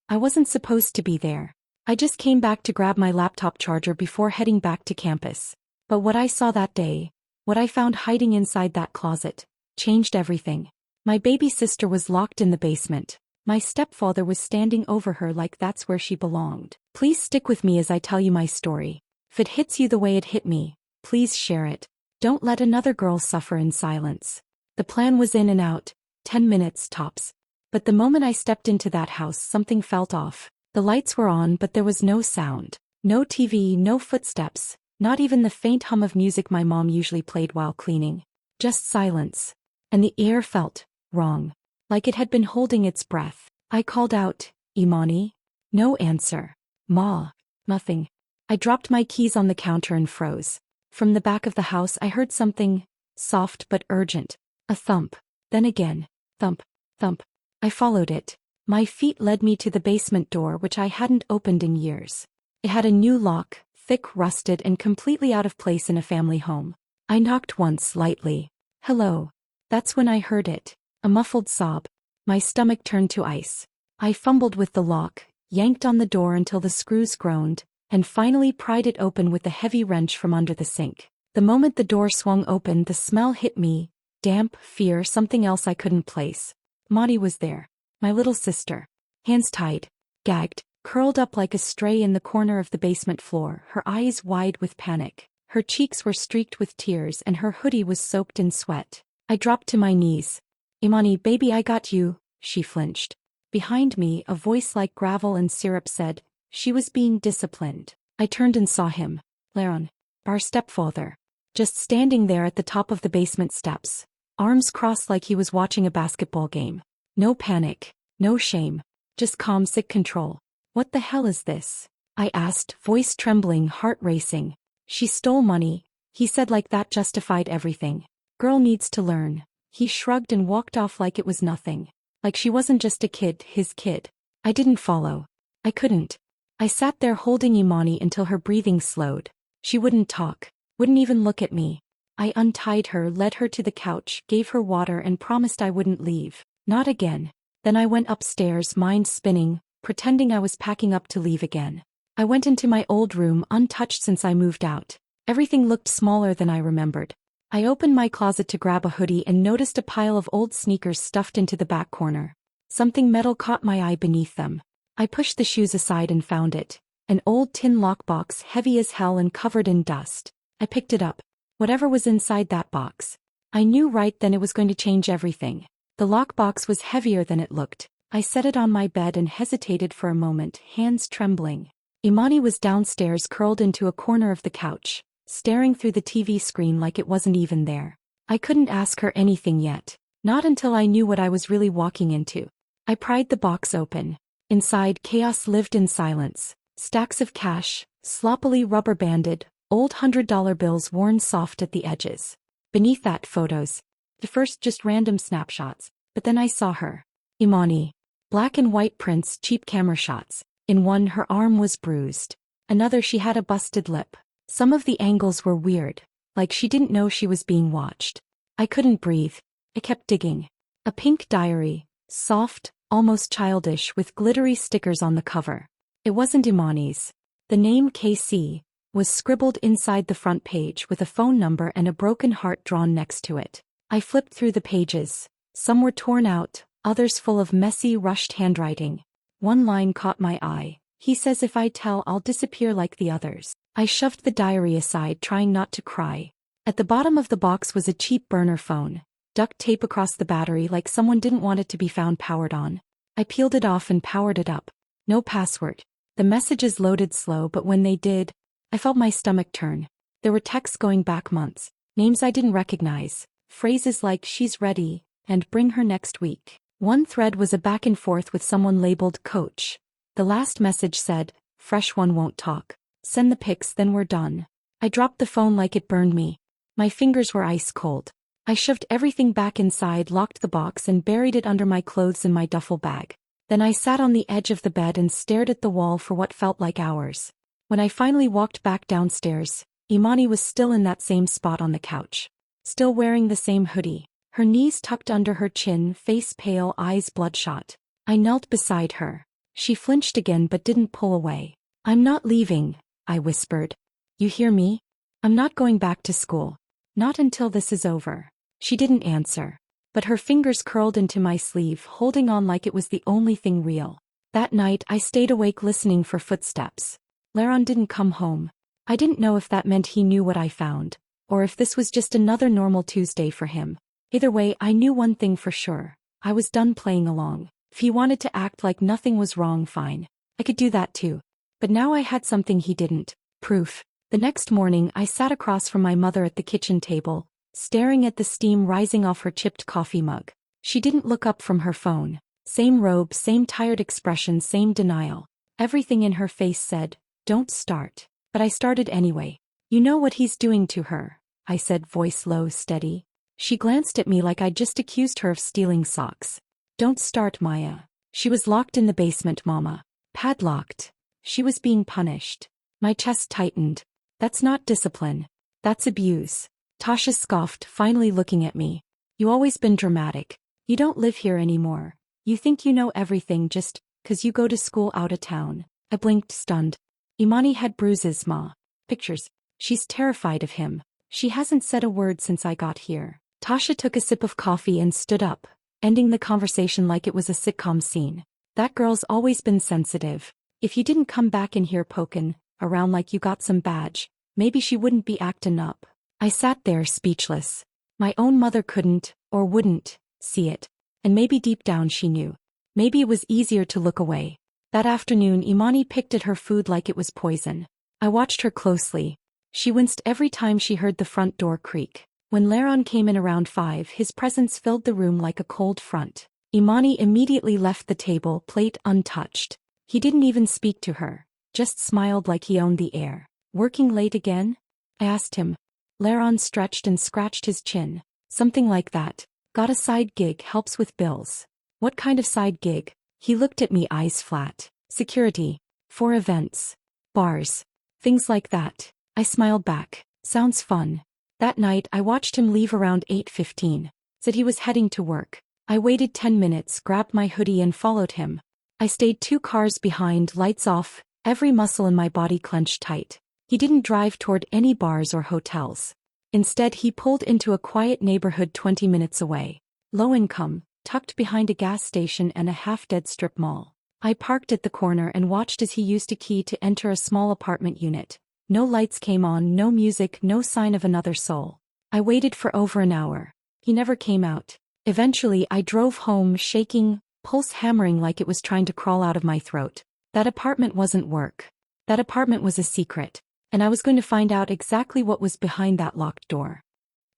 I wasn't supposed to be there. I just came back to grab my laptop charger before heading back to campus. But what I saw that day, what I found hiding inside that closet, changed everything. My baby sister was locked in the basement. My stepfather was standing over her like that's where she belonged. Please stick with me as I tell you my story. If it hits you the way it hit me, please share it. Don't let another girl suffer in silence. The plan was in and out, 10 minutes tops. But the moment I stepped into that house, something felt off. The lights were on, but there was no sound. No TV, no footsteps, not even the faint hum of music my mom usually played while cleaning. Just silence. And the air felt wrong, like it had been holding its breath. I called out, "Imani?" No answer. "Ma?" Nothing. I dropped my keys on the counter and froze. From the back of the house I heard something, soft but urgent. A thump. Then again. Thump. Thump. I followed it. My feet led me to the basement door, which I hadn't opened in years. It had a new lock, thick, rusted, and completely out of place in a family home. I knocked once, lightly. "Hello." That's when I heard it. A muffled sob. My stomach turned to ice. I fumbled with the lock, yanked on the door until the screws groaned, and finally pried it open with a heavy wrench from under the sink. The moment the door swung open, the smell hit me. Damp, fear, something else I couldn't place. Maudie was there. My little sister. Hands tied. Gagged. Curled up like a stray in the corner of the basement floor, her eyes wide with panic. Her cheeks were streaked with tears and her hoodie was soaked in sweat. I dropped to my knees. "Imani, baby, I got you." She flinched. Behind me, a voice like gravel and syrup said, she was being disciplined. I turned and saw him. Laron. Our stepfather. Just standing there at the top of the basement steps. Arms crossed like he was watching a basketball game. No panic. No shame. Just calm, sick control. "What the hell is this?" I asked, voice trembling, heart racing. "She stole money," he said like that justified everything. "Girl needs to learn." He shrugged and walked off like it was nothing. Like she wasn't just a kid, his kid. I didn't follow. I couldn't. I sat there holding Imani until her breathing slowed. She wouldn't talk. Wouldn't even look at me. I untied her, led her to the couch, gave her water and promised I wouldn't leave. Not again. Then I went upstairs, mind spinning, pretending I was packing up to leave again. I went into my old room, untouched since I moved out. Everything looked smaller than I remembered. I opened my closet to grab a hoodie and noticed a pile of old sneakers stuffed into the back corner. Something metal caught my eye beneath them. I pushed the shoes aside and found it. An old tin lockbox, heavy as hell and covered in dust. I picked it up. Whatever was inside that box. I knew right then it was going to change everything. The lockbox was heavier than it looked. I set it on my bed and hesitated for a moment, hands trembling. Imani was downstairs, curled into a corner of the couch, staring through the TV screen like it wasn't even there. I couldn't ask her anything yet. Not until I knew what I was really walking into. I pried the box open. Inside, chaos lived in silence. Stacks of cash, sloppily rubber-banded, old $100 bills worn soft at the edges. Beneath that, photos. At first just random snapshots, but then I saw her. Imani. Black and white prints, cheap camera shots. In one, her arm was bruised. Another, she had a busted lip. Some of the angles were weird, like she didn't know she was being watched. I couldn't breathe. I kept digging. A pink diary, soft, almost childish, with glittery stickers on the cover. It wasn't Imani's. The name KC was scribbled inside the front page with a phone number and a broken heart drawn next to it. I flipped through the pages. Some were torn out, others full of messy, rushed handwriting. One line caught my eye. "He says if I tell, I'll disappear like the others." I shoved the diary aside, trying not to cry. At the bottom of the box was a cheap burner phone. Duct tape across the battery like someone didn't want it to be found powered on. I peeled it off and powered it up. No password. The messages loaded slow, but when they did, I felt my stomach turn. There were texts going back months. Names I didn't recognize. Phrases like "she's ready" and "bring her next week." One thread was a back and forth with someone labeled Coach. The last message said, "Fresh one won't talk. Send the pics, then we're done." I dropped the phone like it burned me. My fingers were ice cold. I shoved everything back inside, locked the box and buried it under my clothes in my duffel bag. Then I sat on the edge of the bed and stared at the wall for what felt like hours. When I finally walked back downstairs, Imani was still in that same spot on the couch. Still wearing the same hoodie. Her knees tucked under her chin, face pale, eyes bloodshot. I knelt beside her. She flinched again but didn't pull away. I'm not leaving, I whispered. You hear me? I'm not going back to school. Not until this is over. She didn't answer, but her fingers curled into my sleeve, holding on like it was the only thing real. That night I stayed awake listening for footsteps. Laron didn't come home. I didn't know if that meant he knew what I found, or if this was just another normal Tuesday for him. Either way, I knew one thing for sure. I was done playing along. If he wanted to act like nothing was wrong, fine. I could do that too. But now I had something he didn't. Proof. The next morning I sat across from my mother at the kitchen table, staring at the steam rising off her chipped coffee mug. She didn't look up from her phone. Same robe, same tired expression, same denial. Everything in her face said, don't start. But I started anyway. You know what he's doing to her, I said, voice low, steady. She glanced at me like I'd just accused her of stealing socks. Don't start, Maya. She was locked in the basement, Mama. Padlocked. She was being punished. My chest tightened. That's not discipline. That's abuse. Tasha scoffed, finally looking at me. You always been dramatic. You don't live here anymore. You think you know everything just 'cause you go to school out of town. I blinked, stunned. Imani had bruises, Ma. Pictures. She's terrified of him. She hasn't said a word since I got here. Tasha took a sip of coffee and stood up, ending the conversation like it was a sitcom scene. That girl's always been sensitive. If you didn't come back in here pokin' around like you got some badge, maybe she wouldn't be actin' up. I sat there speechless. My own mother couldn't, or wouldn't, see it. And maybe deep down she knew. Maybe it was easier to look away. That afternoon Imani picked at her food like it was poison. I watched her closely. She winced every time she heard the front door creak. When Laron came in around 5, his presence filled the room like a cold front. Imani immediately left the table, plate untouched. He didn't even speak to her, just smiled like he owned the air. Working late again? I asked him. Laron stretched and scratched his chin. Something like that. Got a side gig, helps with bills. What kind of side gig? He looked at me, eyes flat. Security. For events. Bars. Things like that. I smiled back. Sounds fun. That night I watched him leave around 8:15. Said he was heading to work. I waited 10 minutes, grabbed my hoodie and followed him. I stayed 2 cars behind, lights off, every muscle in my body clenched tight. He didn't drive toward any bars or hotels. Instead he pulled into a quiet neighborhood 20 minutes away. Low income, tucked behind a gas station and a half-dead strip mall. I parked at the corner and watched as he used a key to enter a small apartment unit. No lights came on, no music, no sign of another soul. I waited for over an hour. He never came out. Eventually I drove home, shaking, pulse hammering like it was trying to crawl out of my throat. That apartment wasn't work. That apartment was a secret. And I was going to find out exactly what was behind that locked door.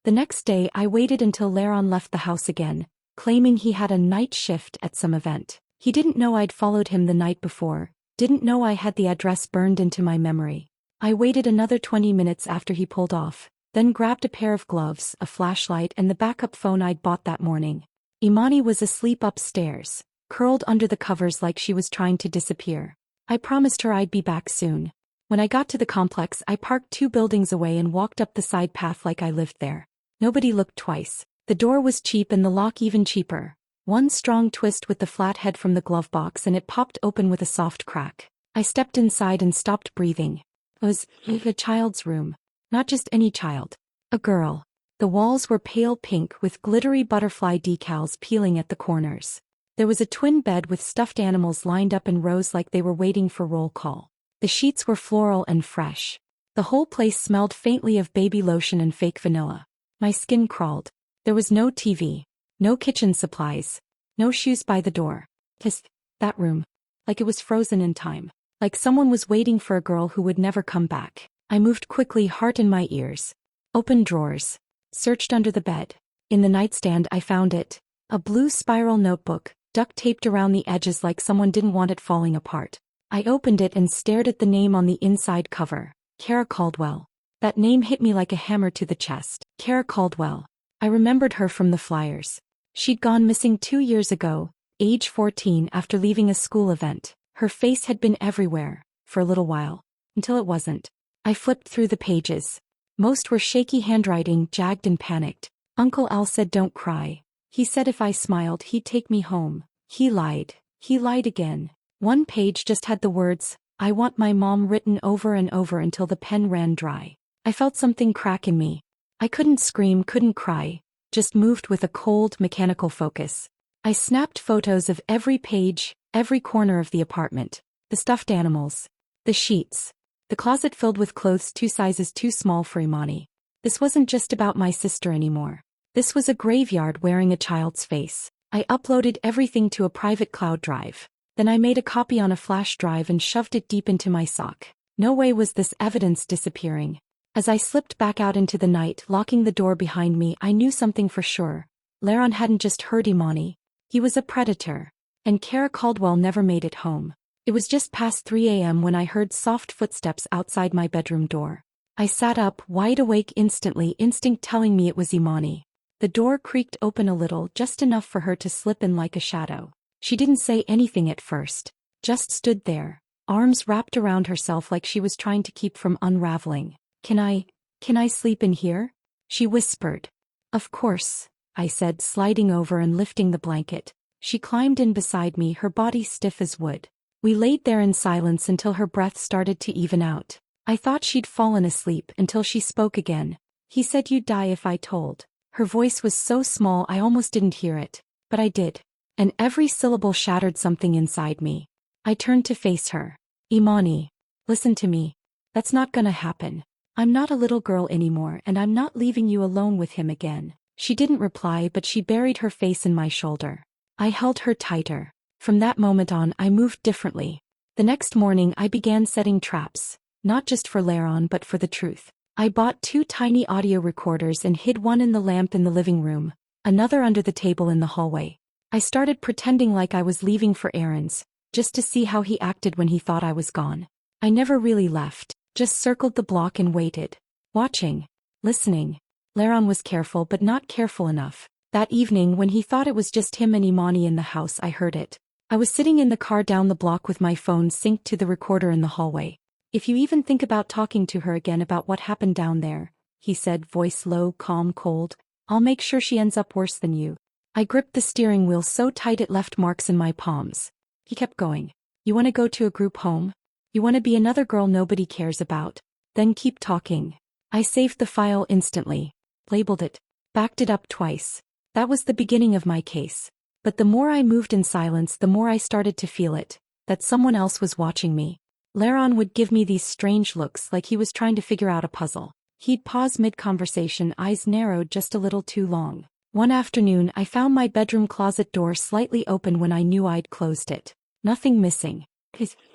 The next day I waited until Laron left the house again, claiming he had a night shift at some event. He didn't know I'd followed him the night before, didn't know I had the address burned into my memory. I waited another 20 minutes after he pulled off, then grabbed a pair of gloves, a flashlight and the backup phone I'd bought that morning. Imani was asleep upstairs, curled under the covers like she was trying to disappear. I promised her I'd be back soon. When I got to the complex I parked 2 buildings away and walked up the side path like I lived there. Nobody looked twice. The door was cheap and the lock even cheaper. One strong twist with the flathead from the glove box and it popped open with a soft crack. I stepped inside and stopped breathing. It was a child's room. Not just any child. A girl. The walls were pale pink with glittery butterfly decals peeling at the corners. There was a twin bed with stuffed animals lined up in rows like they were waiting for roll call. The sheets were floral and fresh. The whole place smelled faintly of baby lotion and fake vanilla. My skin crawled. There was no TV. No kitchen supplies. No shoes by the door. Just that room. Like it was frozen in time. Like someone was waiting for a girl who would never come back. I moved quickly, heart in my ears. Opened drawers. Searched under the bed. In the nightstand I found it. A blue spiral notebook, duct taped around the edges like someone didn't want it falling apart. I opened it and stared at the name on the inside cover. Kara Caldwell. That name hit me like a hammer to the chest. Kara Caldwell. I remembered her from the flyers. She'd gone missing 2 years ago, age 14, after leaving a school event. Her face had been everywhere, for a little while. Until it wasn't. I flipped through the pages. Most were shaky handwriting, jagged and panicked. Uncle Al said don't cry. He said if I smiled he'd take me home. He lied. He lied again. One page just had the words, "I want my mom," written over and over until the pen ran dry. I felt something crack in me. I couldn't scream, couldn't cry, just moved with a cold, mechanical focus. I snapped photos of every page, every corner of the apartment. The stuffed animals. The sheets. The closet filled with clothes 2 sizes too small for Imani. This wasn't just about my sister anymore. This was a graveyard wearing a child's face. I uploaded everything to a private cloud drive. Then I made a copy on a flash drive and shoved it deep into my sock. No way was this evidence disappearing. As I slipped back out into the night, locking the door behind me, I knew something for sure. Leron hadn't just hurt Imani. He was a predator. And Kara Caldwell never made it home. It was just past 3 a.m. when I heard soft footsteps outside my bedroom door. I sat up, wide awake instantly, instinct telling me it was Imani. The door creaked open a little, just enough for her to slip in like a shadow. She didn't say anything at first, just stood there, arms wrapped around herself like she was trying to keep from unraveling. Can I sleep in here?" she whispered. "Of course," I said, sliding over and lifting the blanket. She climbed in beside me, her body stiff as wood. We laid there in silence until her breath started to even out. I thought she'd fallen asleep until she spoke again. "He said you'd die if I told." Her voice was so small I almost didn't hear it. But I did. And every syllable shattered something inside me. I turned to face her. "Imani, listen to me. That's not gonna happen. I'm not a little girl anymore, and I'm not leaving you alone with him again." She didn't reply, but she buried her face in my shoulder. I held her tighter. From that moment on, I moved differently. The next morning I began setting traps, not just for Leron but for the truth. I bought 2 tiny audio recorders and hid one in the lamp in the living room, another under the table in the hallway. I started pretending like I was leaving for errands, just to see how he acted when he thought I was gone. I never really left, just circled the block and waited. Watching. Listening. Leron was careful but not careful enough. That evening when he thought it was just him and Imani in the house, I heard it. I was sitting in the car down the block with my phone synced to the recorder in the hallway. "If you even think about talking to her again about what happened down there," he said, voice low, calm, cold, "I'll make sure she ends up worse than you." I gripped the steering wheel so tight it left marks in my palms. He kept going. "You want to go to a group home? You want to be another girl nobody cares about? Then keep talking." I saved the file instantly. Labeled it. Backed it up twice. That was the beginning of my case. But the more I moved in silence, the more I started to feel it, that someone else was watching me. Leron would give me these strange looks like he was trying to figure out a puzzle. He'd pause mid-conversation, eyes narrowed just a little too long. One afternoon I found my bedroom closet door slightly open when I knew I'd closed it. Nothing missing.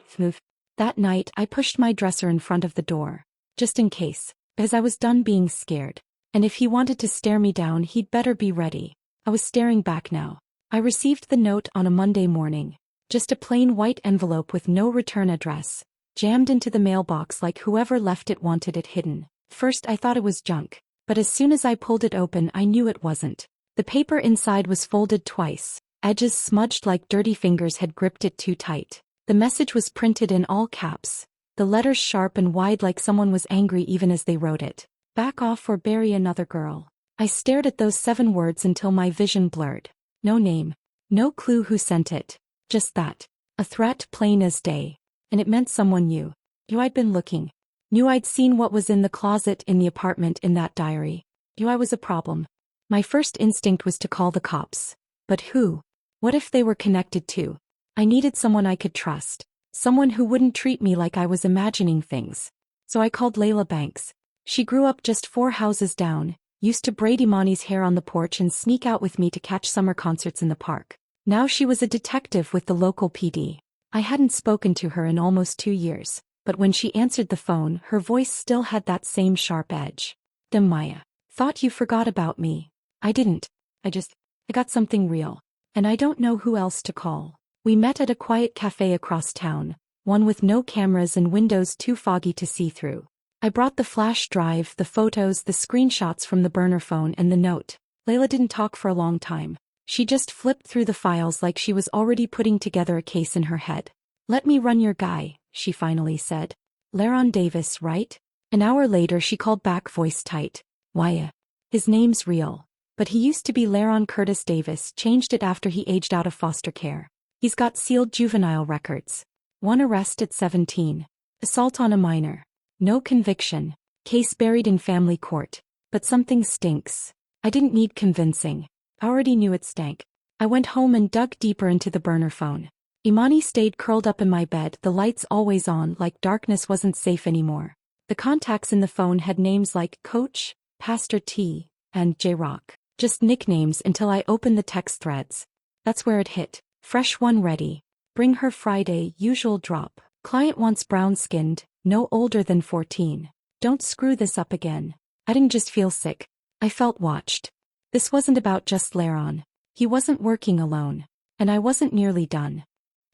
Smooth. That night I pushed my dresser in front of the door. Just in case. Because I was done being scared. And if he wanted to stare me down, he'd better be ready. I was staring back now. I received the note on a Monday morning. Just a plain white envelope with no return address, jammed into the mailbox like whoever left it wanted it hidden. First I thought it was junk, but as soon as I pulled it open I knew it wasn't. The paper inside was folded twice, edges smudged like dirty fingers had gripped it too tight. The message was printed in all caps, the letters sharp and wide like someone was angry even as they wrote it. "Back off or bury another girl." I stared at those 7 words until my vision blurred. No name. No clue who sent it. Just that. A threat plain as day. And it meant someone knew. Knew I'd been looking. Knew I'd seen what was in the closet in the apartment in that diary. Knew I was a problem. My first instinct was to call the cops. But who? What if they were connected too? I needed someone I could trust. Someone who wouldn't treat me like I was imagining things. So I called Layla Banks. She grew up just 4 houses down. Used to braid Imani's hair on the porch and sneak out with me to catch summer concerts in the park. Now she was a detective with the local PD. I hadn't spoken to her in almost 2 years, but when she answered the phone, her voice still had that same sharp edge. "Dem Maya. Thought you forgot about me." I didn't. I got something real. And I don't know who else to call. We met at a quiet cafe across town, one with no cameras and windows too foggy to see through. I brought the flash drive, the photos, the screenshots from the burner phone, and the note. Layla didn't talk for a long time. She just flipped through the files like she was already putting together a case in her head. "Let me run your guy," she finally said. "Leron Davis, right?" An hour later she called back, voice tight. "Why? His name's real. But he used to be Leron Curtis Davis, changed it after he aged out of foster care. He's got sealed juvenile records. One arrest at 17. Assault on a minor. No conviction. Case buried in family court. But something stinks. I didn't need convincing. I already knew it stank. I went home and dug deeper into the burner phone. Imani stayed curled up in my bed, the lights always on, like darkness wasn't safe anymore. The contacts in the phone had names like Coach, Pastor T, and J-Rock. Just nicknames until I opened the text threads. That's where it hit. Fresh one ready. Bring her Friday, usual drop. Client wants brown-skinned, no older than 14. Don't screw this up again. I didn't just feel sick. I felt watched. This wasn't about just Leron. He wasn't working alone. And I wasn't nearly done.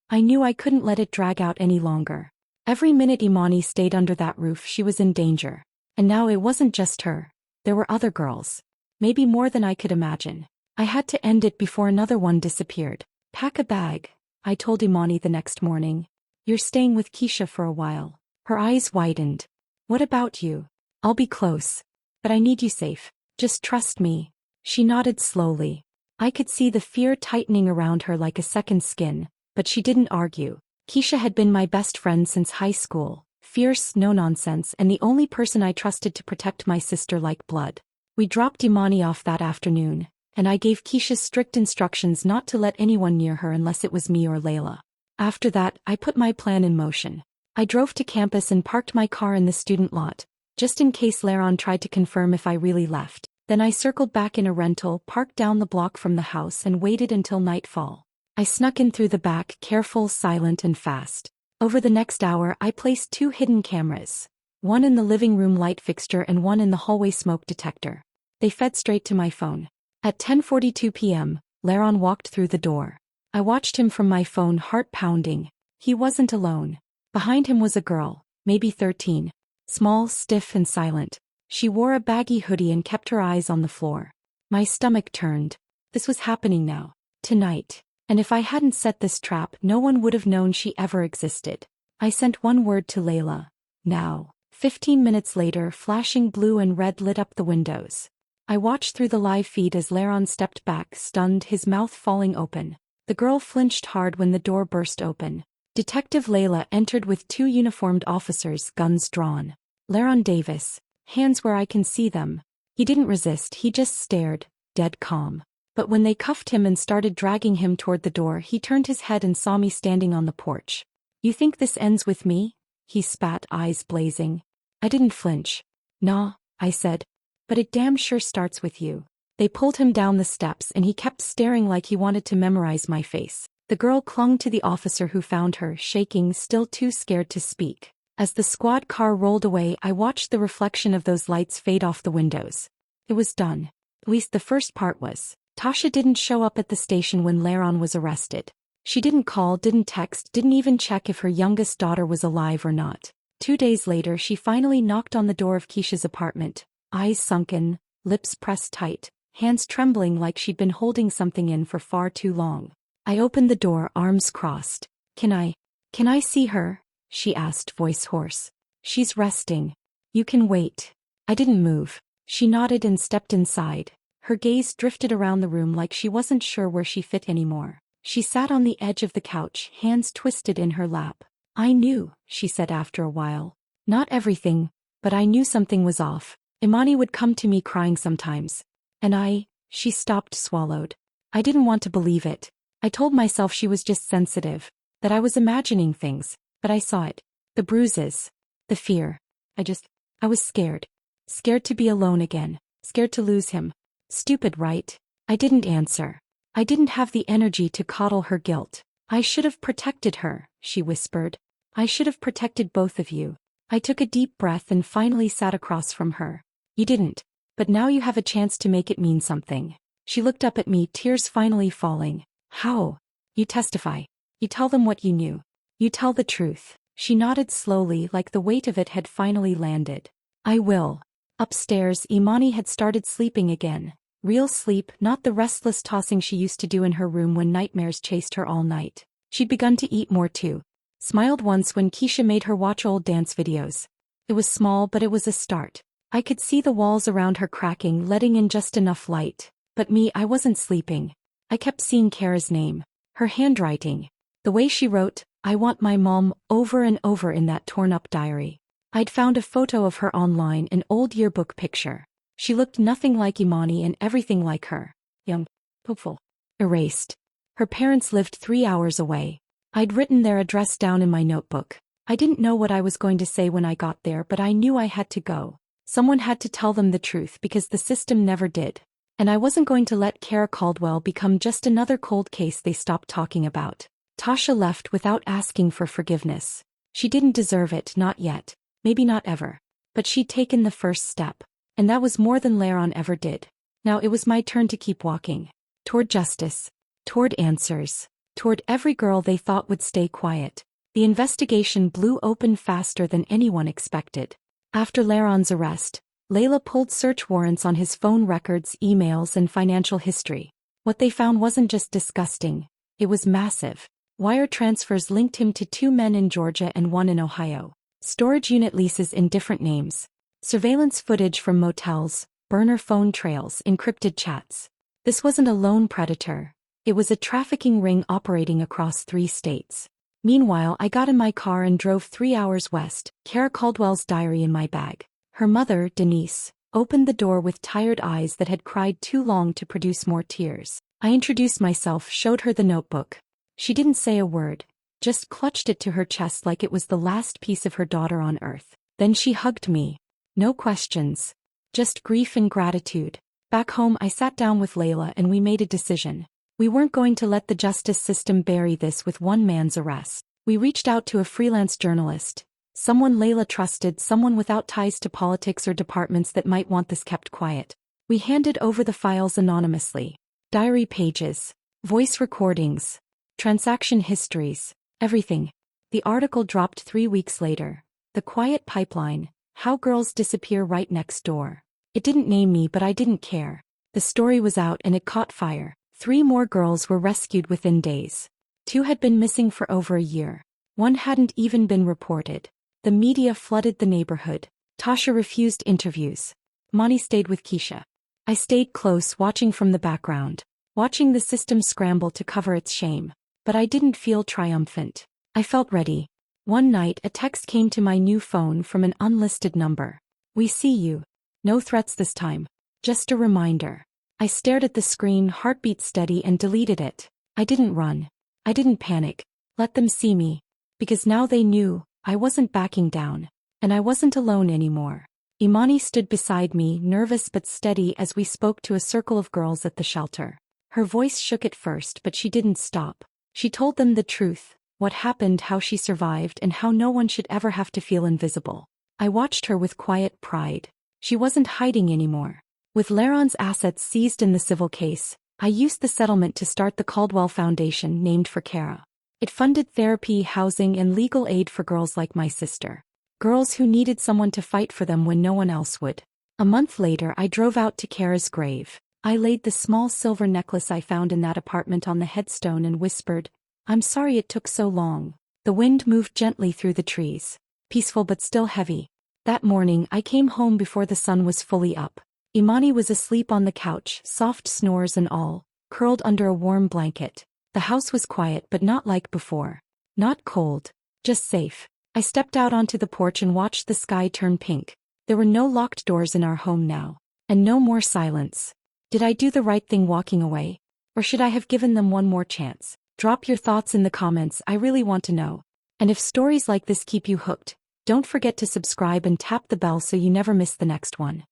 I knew I couldn't let it drag out any longer. Every minute Imani stayed under that roof she was in danger. And now it wasn't just her. There were other girls. Maybe more than I could imagine. I had to end it before another one disappeared. Pack a bag, I told Imani the next morning. You're staying with Keisha for a while. Her eyes widened. What about you? I'll be close. But I need you safe. Just trust me. She nodded slowly. I could see the fear tightening around her like a second skin, but she didn't argue. Keisha had been my best friend since high school. Fierce, no nonsense, and the only person I trusted to protect my sister like blood. We dropped Imani off that afternoon, and I gave Keisha strict instructions not to let anyone near her unless it was me or Layla. After that, I put my plan in motion. I drove to campus and parked my car in the student lot, just in case Leron tried to confirm if I really left. Then I circled back in a rental, parked down the block from the house and waited until nightfall. I snuck in through the back, careful, silent, and fast. Over the next hour, I placed 2 hidden cameras. One in the living room light fixture and one in the hallway smoke detector. They fed straight to my phone. At 10:42 p.m., Leron walked through the door. I watched him from my phone, heart pounding. He wasn't alone. Behind him was a girl, maybe 13. Small, stiff, and silent. She wore a baggy hoodie and kept her eyes on the floor. My stomach turned. This was happening now. Tonight. And if I hadn't set this trap, no one would have known she ever existed. I sent one word to Layla. Now. 15 minutes later, flashing blue and red lit up the windows. I watched through the live feed as Leron stepped back, stunned, his mouth falling open. The girl flinched hard when the door burst open. Detective Layla entered with 2 uniformed officers, guns drawn. Leron Davis, hands where I can see them. He didn't resist, he just stared, dead calm. But when they cuffed him and started dragging him toward the door, he turned his head and saw me standing on the porch. You think this ends with me? He spat, eyes blazing. I didn't flinch. Nah, I said. But it damn sure starts with you. They pulled him down the steps and he kept staring like he wanted to memorize my face. The girl clung to the officer who found her, shaking, still too scared to speak. As the squad car rolled away, I watched the reflection of those lights fade off the windows. It was done. At least the first part was. Tasha didn't show up at the station when Leron was arrested. She didn't call, didn't text, didn't even check if her youngest daughter was alive or not. 2 days later, she finally knocked on the door of Keisha's apartment. Eyes sunken, lips pressed tight, hands trembling like she'd been holding something in for far too long. I opened the door, arms crossed. Can I see her? She asked, voice hoarse. She's resting. You can wait. I didn't move. She nodded and stepped inside. Her gaze drifted around the room like she wasn't sure where she fit anymore. She sat on the edge of the couch, hands twisted in her lap. I knew, she said after a while. Not everything, but I knew something was off. Imani would come to me crying sometimes. And she stopped, swallowed. I didn't want to believe it. I told myself she was just sensitive, that I was imagining things, but I saw it. The bruises. The fear. I was scared. Scared to be alone again. Scared to lose him. Stupid, right? I didn't answer. I didn't have the energy to coddle her guilt. I should have protected her, she whispered. I should have protected both of you. I took a deep breath and finally sat across from her. You didn't. But now you have a chance to make it mean something. She looked up at me, tears finally falling. How? You testify. You tell them what you knew. You tell the truth. She nodded slowly, like the weight of it had finally landed. I will. Upstairs, Imani had started sleeping again. Real sleep, not the restless tossing she used to do in her room when nightmares chased her all night. She'd begun to eat more too. Smiled once when Keisha made her watch old dance videos. It was small, but it was a start. I could see the walls around her cracking, letting in just enough light. But me, I wasn't sleeping. I kept seeing Kara's name. Her handwriting. The way she wrote, "I want my mom," over and over in that torn-up diary. I'd found a photo of her online, an old yearbook picture. She looked nothing like Imani and everything like her. Young, hopeful. Erased. Her parents lived 3 hours away. I'd written their address down in my notebook. I didn't know what I was going to say when I got there, but I knew I had to go. Someone had to tell them the truth because the system never did. And I wasn't going to let Kara Caldwell become just another cold case they stopped talking about. Tasha left without asking for forgiveness. She didn't deserve it, not yet. Maybe not ever. But she'd taken the first step. And that was more than Laron ever did. Now it was my turn to keep walking. Toward justice. Toward answers. Toward every girl they thought would stay quiet. The investigation blew open faster than anyone expected. After Laron's arrest, Layla pulled search warrants on his phone records, emails, and financial history. What they found wasn't just disgusting. It was massive. Wire transfers linked him to 2 men in Georgia and 1 in Ohio. Storage unit leases in different names. Surveillance footage from motels, burner phone trails, encrypted chats. This wasn't a lone predator. It was a trafficking ring operating across 3 states. Meanwhile, I got in my car and drove 3 hours west, Kara Caldwell's diary in my bag. Her mother, Denise, opened the door with tired eyes that had cried too long to produce more tears. I introduced myself, showed her the notebook. She didn't say a word, just clutched it to her chest like it was the last piece of her daughter on earth. Then she hugged me. No questions. Just grief and gratitude. Back home, I sat down with Layla and we made a decision. We weren't going to let the justice system bury this with one man's arrest. We reached out to a freelance journalist, someone Layla trusted, someone without ties to politics or departments that might want this kept quiet. We handed over the files anonymously. Diary pages, voice recordings, transaction histories, everything. The article dropped 3 weeks later. The Quiet Pipeline, How Girls Disappear Right Next Door. It didn't name me, but I didn't care. The story was out and it caught fire. 3 more girls were rescued within days. 2 had been missing for over a year. 1 hadn't even been reported. The media flooded the neighborhood. Tasha refused interviews. Monty stayed with Keisha. I stayed close, watching from the background, watching the system scramble to cover its shame. But I didn't feel triumphant. I felt ready. One night, a text came to my new phone from an unlisted number. "We see you." No threats this time. Just a reminder. I stared at the screen, heartbeat steady, and deleted it. I didn't run. I didn't panic. Let them see me. Because now they knew, I wasn't backing down. And I wasn't alone anymore. Imani stood beside me, nervous but steady, as we spoke to a circle of girls at the shelter. Her voice shook at first, but she didn't stop. She told them the truth, what happened, how she survived, and how no one should ever have to feel invisible. I watched her with quiet pride. She wasn't hiding anymore. With Laron's assets seized in the civil case, I used the settlement to start the Caldwell Foundation, named for Kara. It funded therapy, housing, and legal aid for girls like my sister. Girls who needed someone to fight for them when no one else would. A month later, I drove out to Kara's grave. I laid the small silver necklace I found in that apartment on the headstone and whispered, "I'm sorry it took so long." The wind moved gently through the trees, peaceful but still heavy. That morning, I came home before the sun was fully up. Imani was asleep on the couch, soft snores and all, curled under a warm blanket. The house was quiet but not like before. Not cold, just safe. I stepped out onto the porch and watched the sky turn pink. There were no locked doors in our home now. And no more silence. Did I do the right thing walking away? Or should I have given them one more chance? Drop your thoughts in the comments, I really want to know. And if stories like this keep you hooked, don't forget to subscribe and tap the bell so you never miss the next one.